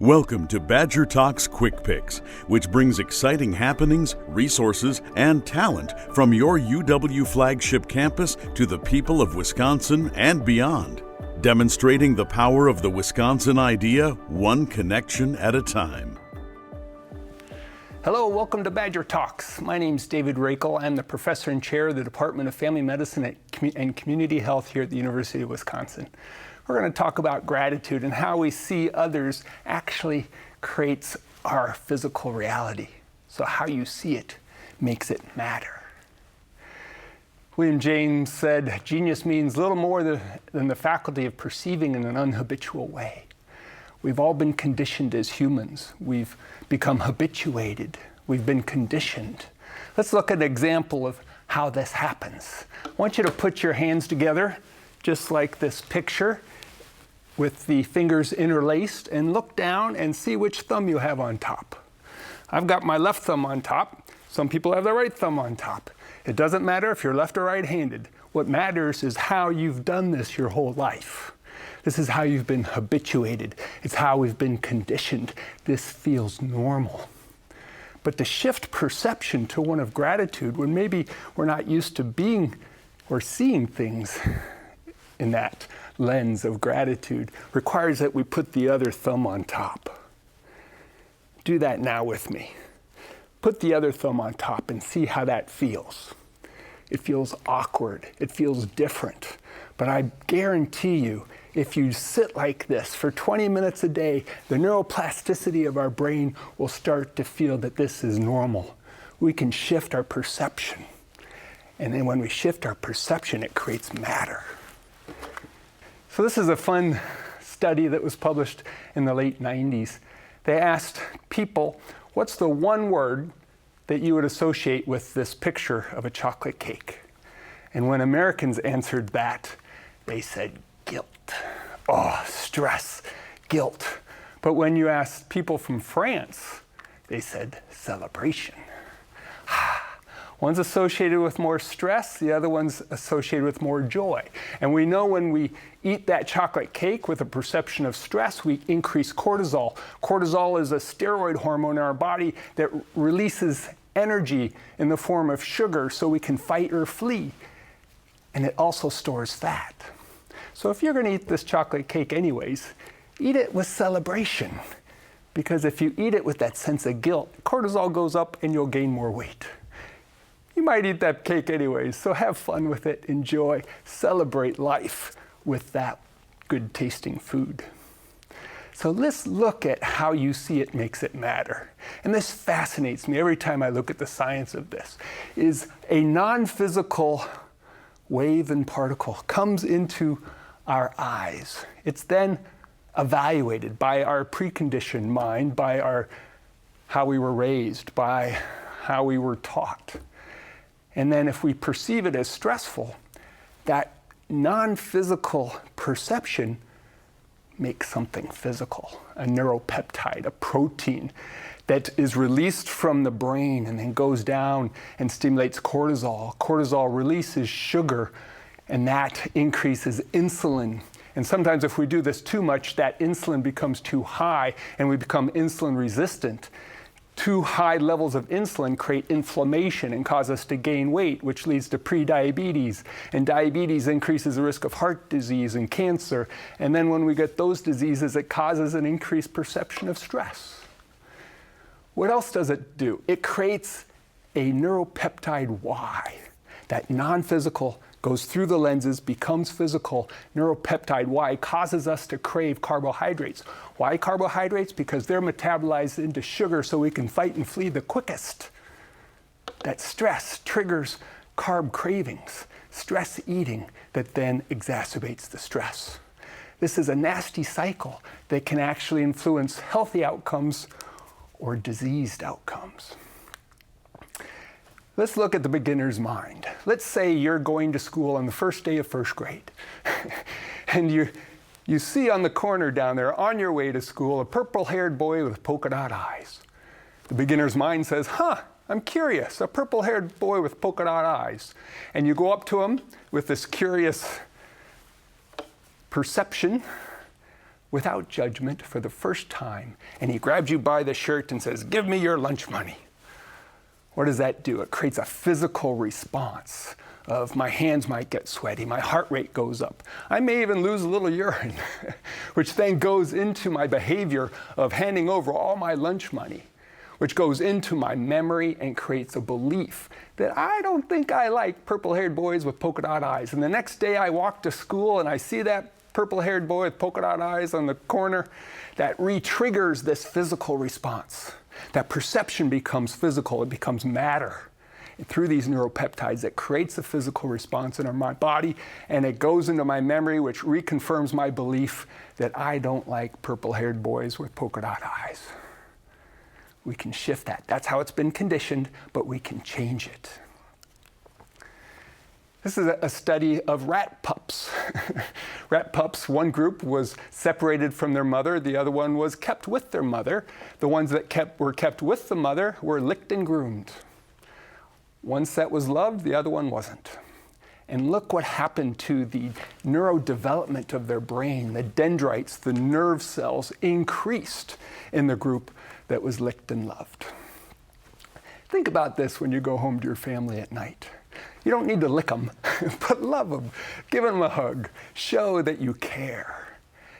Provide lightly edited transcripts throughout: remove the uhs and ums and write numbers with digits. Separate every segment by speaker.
Speaker 1: Welcome to Badger Talks Quick Picks, which brings exciting happenings, resources, and talent from your UW flagship campus to the people of Wisconsin and beyond, demonstrating the power of the Wisconsin idea, one connection at a time.
Speaker 2: Hello, welcome to Badger Talks. My name is David Rakel. I'm the professor and chair of the Department of Family Medicine and Community Health here at the University of Wisconsin. We're going to talk about gratitude and how we see others actually creates our physical reality. So how you see it makes it matter. William James said, genius means little more than the faculty of perceiving in an unhabitual way. We've all been conditioned as humans. We've become habituated. We've been conditioned. Let's look at an example of how this happens. I want you to put your hands together, just like this picture, with the fingers interlaced, and look down and see which thumb you have on top. I've got my left thumb on top. Some people have their right thumb on top. It doesn't matter if you're left or right-handed. What matters is how you've done this your whole life. This is how you've been habituated. It's how we've been conditioned. This feels normal. But to shift perception to one of gratitude, when maybe we're not used to being or seeing things in that lens of gratitude, requires that we put the other thumb on top. Do that now with me. Put the other thumb on top and see how that feels. It feels awkward. It feels different. But I guarantee you, if you sit like this for 20 minutes a day, the neuroplasticity of our brain will start to feel that this is normal. We can shift our perception. And then when we shift our perception, it creates matter. So this is a fun study that was published in the late 90s. They asked people, what's the one word that you would associate with this picture of a chocolate cake? And when Americans answered that, they said guilt. Oh, stress, guilt. But when you asked people from France, they said celebration. One's associated with more stress, the other one's associated with more joy. And we know when we eat that chocolate cake with a perception of stress, we increase cortisol. Cortisol is a steroid hormone in our body that releases energy in the form of sugar so we can fight or flee. And it also stores fat. So if you're going to eat this chocolate cake anyways, eat it with celebration. Because if you eat it with that sense of guilt, cortisol goes up and you'll gain more weight. You might eat that cake anyways, so have fun with it, enjoy, celebrate life with that good tasting food. So let's look at how you see it makes it matter. And this fascinates me every time I look at the science of this, is a non-physical wave and particle comes into our eyes. It's then evaluated by our preconditioned mind, by how we were raised, by how we were taught. And then if we perceive it as stressful, that non-physical perception makes something physical, a neuropeptide, a protein that is released from the brain and then goes down and stimulates cortisol. Cortisol releases sugar, and that increases insulin. And sometimes if we do this too much, that insulin becomes too high and we become insulin resistant. Too high levels of insulin create inflammation and cause us to gain weight, which leads to prediabetes. And diabetes increases the risk of heart disease and cancer. And then when we get those diseases, it causes an increased perception of stress. What else does it do? It creates a neuropeptide Y. That non-physical goes through the lenses, becomes physical. Neuropeptide Y causes us to crave carbohydrates. Why carbohydrates? Because they're metabolized into sugar so we can fight and flee the quickest. That stress triggers carb cravings, stress eating that then exacerbates the stress. This is a nasty cycle that can actually influence healthy outcomes or diseased outcomes. Let's look at the beginner's mind. Let's say you're going to school on the first day of first grade. And you see on the corner down there, on your way to school, a purple-haired boy with polka dot eyes. The beginner's mind says, I'm curious, a purple-haired boy with polka dot eyes. And you go up to him with this curious perception, without judgment for the first time, and he grabs you by the shirt and says, "Give me your lunch money." What does that do? It creates a physical response of my hands might get sweaty, my heart rate goes up. I may even lose a little urine, which then goes into my behavior of handing over all my lunch money, which goes into my memory and creates a belief that I don't think I like purple-haired boys with polka dot eyes. And the next day I walk to school and I see that purple-haired boy with polka dot eyes on the corner, that re-triggers this physical response. That perception becomes physical, it becomes matter. And through these neuropeptides, it creates a physical response in my body, and it goes into my memory, which reconfirms my belief that I don't like purple-haired boys with polka dot eyes. We can shift that. That's how it's been conditioned, but we can change it. This is a study of rat pups. Rat pups, one group was separated from their mother, the other one was kept with their mother. The ones that were kept with the mother were licked and groomed. One set was loved, the other one wasn't. And look what happened to the neurodevelopment of their brain. The dendrites, the nerve cells, increased in the group that was licked and loved. Think about this when you go home to your family at night. You don't need to lick them, but love them. Give them a hug. Show that you care.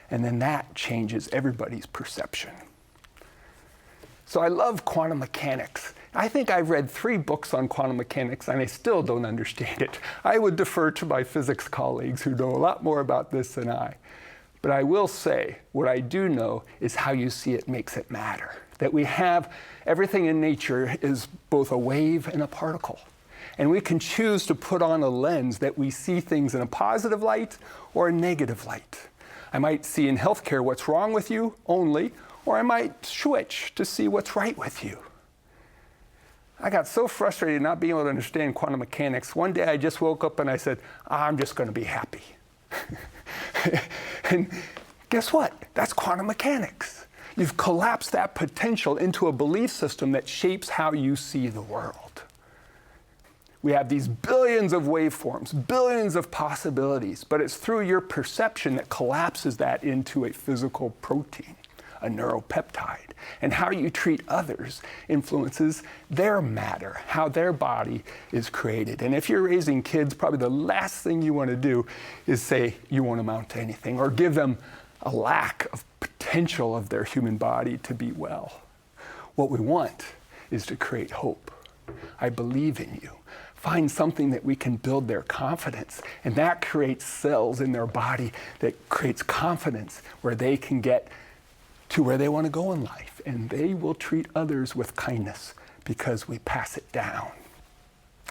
Speaker 2: And then that changes everybody's perception. So I love quantum mechanics. I think I've read 3 books on quantum mechanics and I still don't understand it. I would defer to my physics colleagues who know a lot more about this than I. But I will say, what I do know is how you see it makes it matter. That we have, everything in nature is both a wave and a particle. And we can choose to put on a lens that we see things in a positive light or a negative light. I might see in healthcare what's wrong with you only, or I might switch to see what's right with you. I got so frustrated not being able to understand quantum mechanics. One day I just woke up and I said, I'm just going to be happy. And guess what? That's quantum mechanics. You've collapsed that potential into a belief system that shapes how you see the world. We have these billions of waveforms, billions of possibilities, but it's through your perception that collapses that into a physical protein, a neuropeptide. And how you treat others influences their matter, how their body is created. And if you're raising kids, probably the last thing you want to do is say you won't amount to anything or give them a lack of potential of their human body to be well. What we want is to create hope. I believe in you. Find something that we can build their confidence, and that creates cells in their body that creates confidence where they can get to where they want to go in life, and they will treat others with kindness because we pass it down.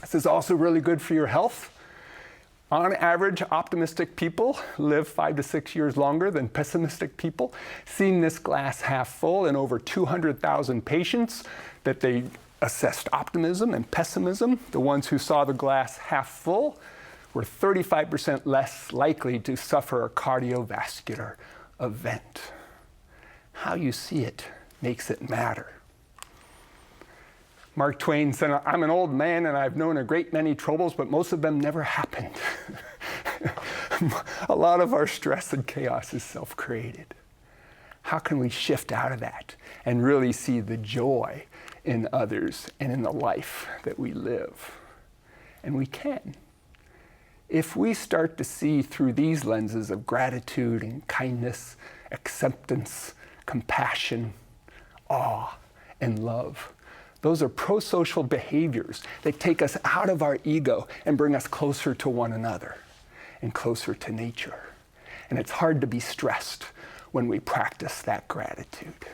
Speaker 2: This is also really good for your health. On average, optimistic people live 5 to 6 years longer than pessimistic people. Seen this glass half full in over 200,000 patients that they assessed optimism and pessimism. The ones who saw the glass half full were 35% less likely to suffer a cardiovascular event. How you see it makes it matter. Mark Twain said, I'm an old man and I've known a great many troubles, but most of them never happened. A lot of our stress and chaos is self-created. How can we shift out of that and really see the joy in others and in the life that we live? And we can. If we start to see through these lenses of gratitude and kindness, acceptance, compassion, awe, and love, those are pro-social behaviors that take us out of our ego and bring us closer to one another and closer to nature. And it's hard to be stressed when we practice that gratitude.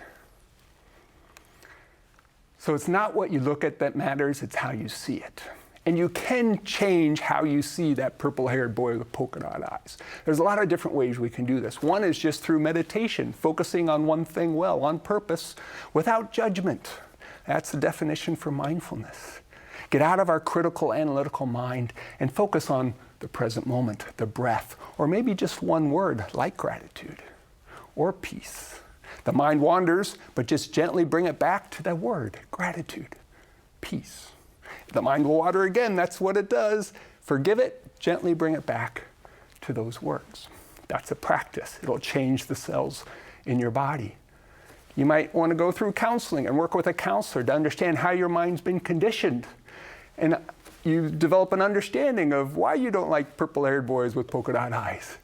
Speaker 2: So it's not what you look at that matters, it's how you see it. And you can change how you see that purple-haired boy with polka dot eyes. There's a lot of different ways we can do this. One is just through meditation, focusing on one thing well, on purpose, without judgment. That's the definition for mindfulness. Get out of our critical, analytical mind and focus on the present moment, the breath, or maybe just one word like gratitude or peace. The mind wanders, but just gently bring it back to that word, gratitude, peace. The mind will wander again, that's what it does. Forgive it, gently bring it back to those words. That's a practice. It'll change the cells in your body. You might want to go through counseling and work with a counselor to understand how your mind's been conditioned. And you develop an understanding of why you don't like purple-haired boys with polka dot eyes.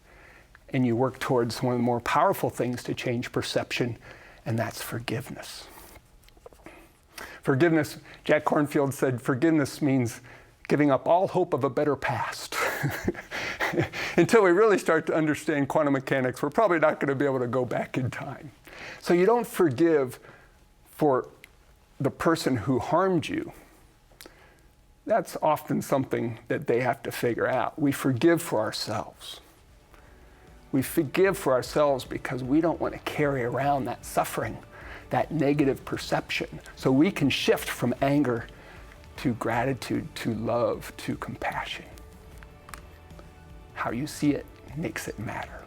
Speaker 2: And you work towards one of the more powerful things to change perception, and that's forgiveness. Forgiveness, Jack Kornfield said, forgiveness means giving up all hope of a better past. Until we really start to understand quantum mechanics, we're probably not going to be able to go back in time. So you don't forgive for the person who harmed you. That's often something that they have to figure out. We forgive for ourselves. We forgive for ourselves because we don't want to carry around that suffering, that negative perception. So we can shift from anger to gratitude, to love, to compassion. How you see it makes it matter.